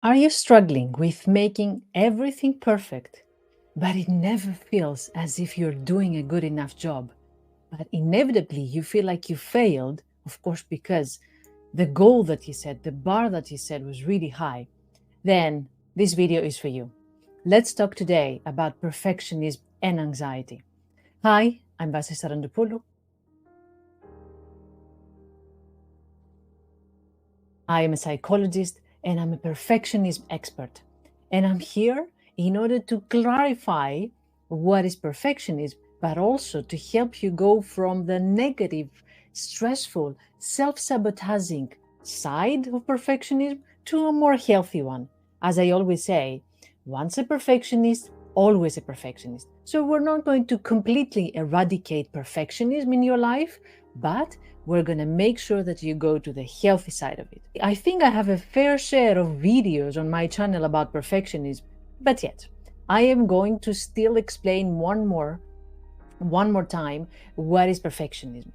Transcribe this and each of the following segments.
Are you struggling with making everything perfect, but it never feels as if you're doing a good enough job? But inevitably, you feel like you failed, of course, because the goal that you set, the bar that you set was really high. Then this video is for you. Let's talk today about perfectionism and anxiety. Hi, I'm Vasi Sarandopoulou. I am a psychologist and I'm a perfectionism expert. And I'm here in order to clarify what is perfectionism, but also to help you go from the negative, stressful, self sabotaging side of perfectionism to a more healthy one. As I always say, once a perfectionist, always a perfectionist. So we're not going to completely eradicate perfectionism in your life, but we're going to make sure that you go to the healthy side of it. I think I have a fair share of videos on my channel about perfectionism, but yet I am going to still explain one more time what is perfectionism.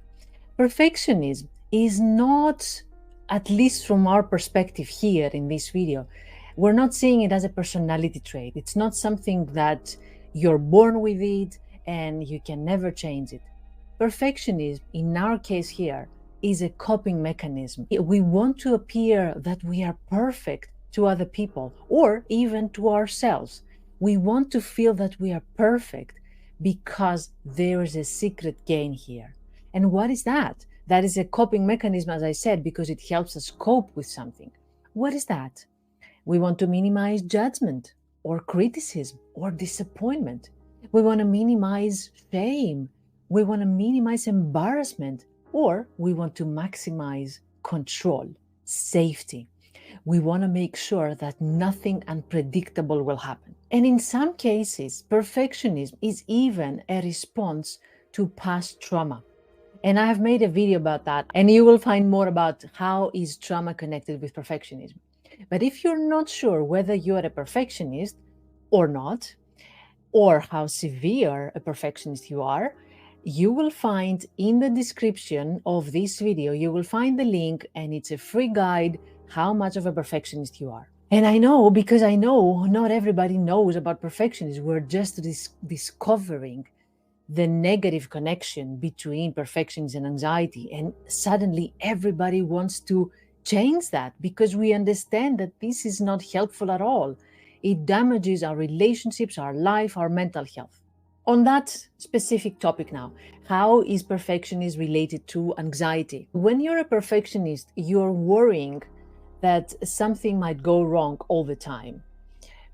Perfectionism is not, at least from our perspective here in this video, we're not seeing it as a personality trait. It's not something that you're born with it and you can never change it. Perfectionism, in our case here, is a coping mechanism. We want to appear that we are perfect to other people or even to ourselves. We want to feel that we are perfect because there is a secret gain here. And what is that? That is a coping mechanism, as I said, because it helps us cope with something. What is that? We want to minimize judgment or criticism or disappointment. We want to minimize shame. We want to minimize embarrassment, or we want to maximize control, safety. We want to make sure that nothing unpredictable will happen. And in some cases, perfectionism is even a response to past trauma. And I have made a video about that, and you will find more about how is trauma connected with perfectionism. But if you're not sure whether you're a perfectionist or not, or how severe a perfectionist you are, you will find in the description of this video, you will find the link, and it's a free guide how much of a perfectionist you are. And I know, because I know not everybody knows about perfectionism. We're just discovering the negative connection between perfectionism and anxiety. And suddenly everybody wants to change that because we understand that this is not helpful at all. It damages our relationships, our life, our mental health. On that specific topic now, how is perfectionism related to anxiety? When you're a perfectionist, you're worrying that something might go wrong all the time.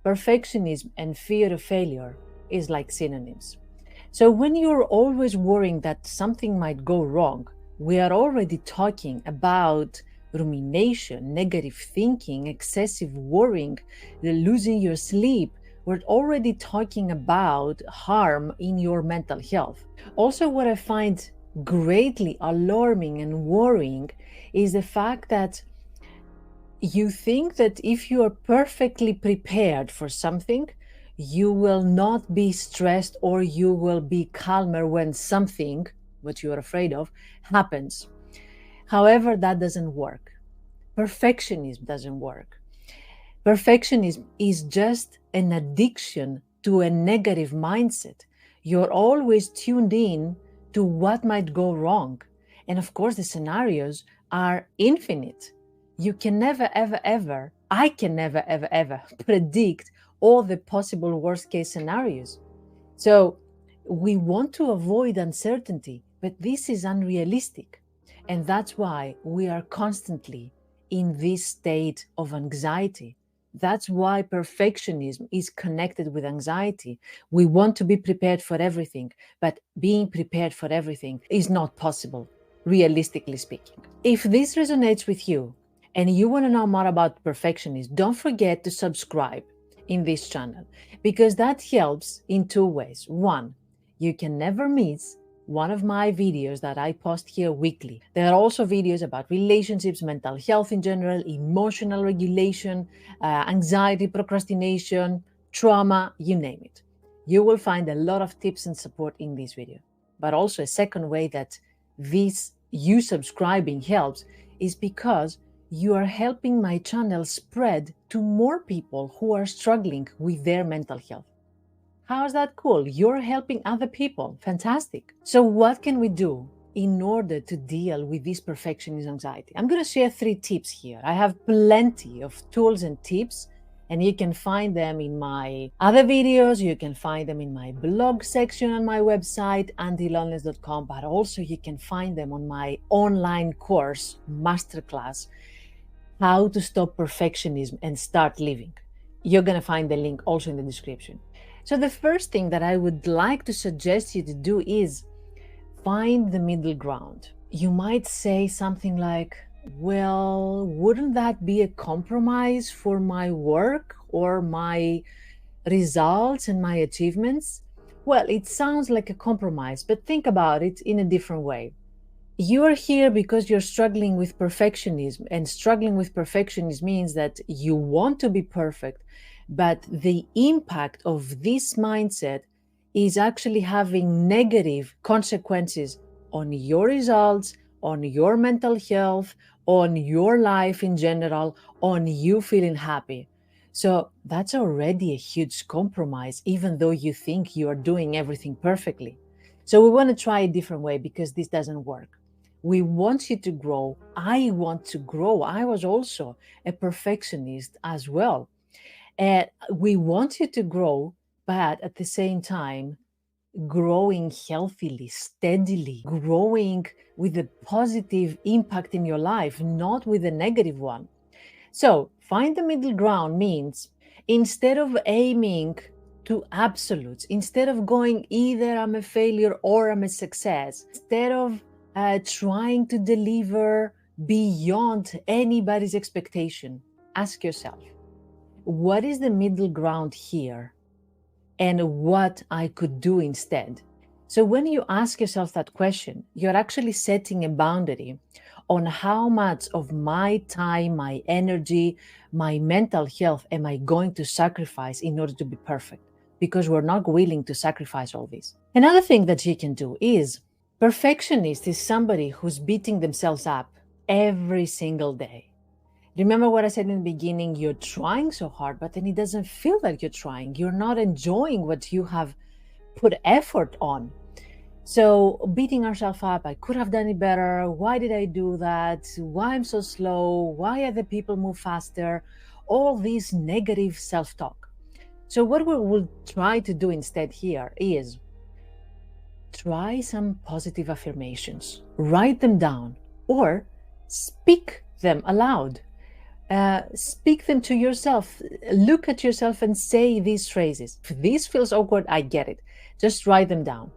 Perfectionism and fear of failure is like synonyms. So when you're always worrying that something might go wrong, we are already talking about rumination, negative thinking, excessive worrying, losing your sleep. We're already talking about harm in your mental health. Also, what I find greatly alarming and worrying is the fact that you think that if you are perfectly prepared for something, you will not be stressed or you will be calmer when something, what you are afraid of, happens. However, that doesn't work. Perfectionism doesn't work. Perfectionism is just an addiction to a negative mindset. You're always tuned in to what might go wrong. And of course, the scenarios are infinite. You can never, ever, ever, I can never, ever, ever predict all the possible worst case scenarios. So we want to avoid uncertainty, but this is unrealistic. And that's why we are constantly in this state of anxiety. That's why perfectionism is connected with anxiety. We want to be prepared for everything, but being prepared for everything is not possible, realistically speaking. If this resonates with you and you want to know more about perfectionism, don't forget to subscribe in this channel because that helps in two ways. One, you can never miss one of my videos that I post here weekly. There are also videos about relationships, mental health in general, emotional regulation, anxiety, procrastination, trauma, you name it. You will find a lot of tips and support in this video. But also a second way that this you subscribing helps is because you are helping my channel spread to more people who are struggling with their mental health. How's that cool? You're helping other people. Fantastic. So what can we do in order to deal with this perfectionist anxiety? I'm going to share 3 tips here. I have plenty of tools and tips, and you can find them in my other videos. You can find them in my blog section on my website, andyloneless.com, but also you can find them on my online course, Masterclass, How to Stop Perfectionism and Start Living. You're going to find the link also in the description. So the first thing that I would like to suggest you to do is find the middle ground. You might say something like, well, wouldn't that be a compromise for my work or my results and my achievements? Well, it sounds like a compromise, but think about it in a different way. You are here because you're struggling with perfectionism, and struggling with perfectionism means that you want to be perfect, but the impact of this mindset is actually having negative consequences on your results, on your mental health, on your life in general, on you feeling happy. So that's already a huge compromise, even though you think you are doing everything perfectly. So we want to try a different way because this doesn't work. We want you to grow. I want to grow. I was also a perfectionist as well. And we want you to grow, but at the same time, growing healthily, steadily, growing with a positive impact in your life, not with a negative one. So, find the middle ground means instead of aiming to absolutes, instead of going either I'm a failure or I'm a success, instead of trying to deliver beyond anybody's expectation, ask yourself, what is the middle ground here and what I could do instead? So when you ask yourself that question, you're actually setting a boundary on how much of my time, my energy, my mental health am I going to sacrifice in order to be perfect? Because we're not willing to sacrifice all this. Another thing that you can do is, perfectionist is somebody who's beating themselves up every single day. Remember what I said in the beginning, you're trying so hard, but then it doesn't feel like you're trying. You're not enjoying what you have put effort on. So beating ourselves up, I could have done it better. Why did I do that? Why I'm so slow? Why other people move faster? All these negative self-talk. So what we will try to do instead here is try some positive affirmations. Write them down or speak them aloud. Speak them to yourself. Look at yourself and say these phrases. If this feels awkward, I get it. Just write them down.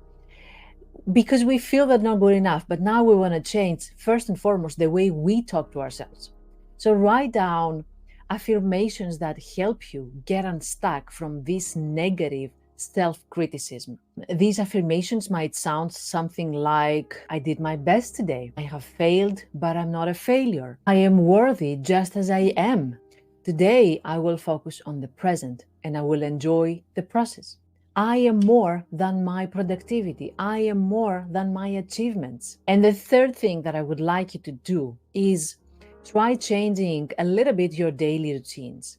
Because we feel that not good enough, but now we want to change, first and foremost, the way we talk to ourselves. So write down affirmations that help you get unstuck from this negative self-criticism. These affirmations might sound something like, I did my best today. I have failed, but I'm not a failure. I am worthy just as I am. Today, I will focus on the present and I will enjoy the process. I am more than my productivity. I am more than my achievements. And the third thing that I would like you to do is try changing a little bit your daily routines.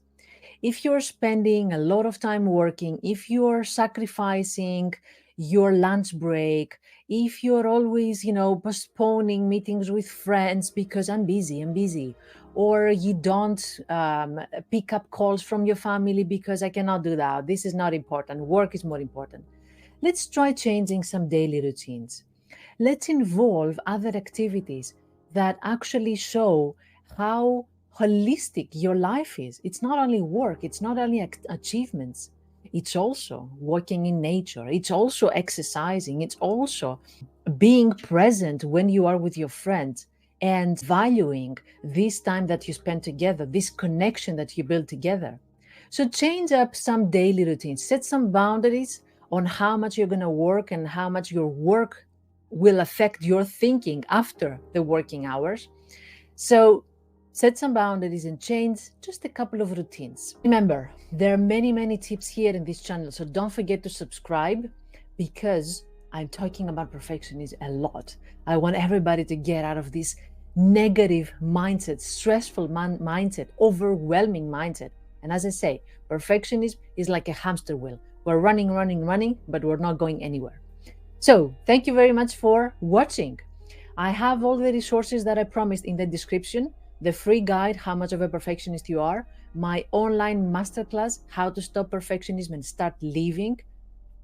If you're spending a lot of time working, if you're sacrificing your lunch break, if you're always, postponing meetings with friends because I'm busy, or you don't pick up calls from your family because I cannot do that, this is not important, work is more important. Let's try changing some daily routines. Let's involve other activities that actually show how holistic your life is. It's not only work, it's not only achievements, it's also working in nature, it's also exercising, it's also being present when you are with your friends and valuing this time that you spend together, this connection that you build together. So change up some daily routines, set some boundaries on how much you're going to work and how much your work will affect your thinking after the working hours. So set some boundaries and change just a couple of routines. Remember, there are many tips here in this channel, so don't forget to subscribe because I'm talking about perfectionism a lot. I want everybody to get out of this negative mindset, stressful mindset, overwhelming mindset. And as I say, perfectionism is like a hamster wheel. We're running, running, running, but we're not going anywhere. So thank you very much for watching. I have all the resources that I promised in the description: the free guide, How Much of a Perfectionist You Are, my online masterclass, How to Stop Perfectionism and Start Living.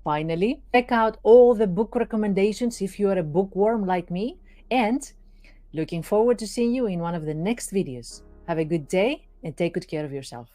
Finally, check out all the book recommendations if you are a bookworm like me, and looking forward to seeing you in one of the next videos. Have a good day and take good care of yourself.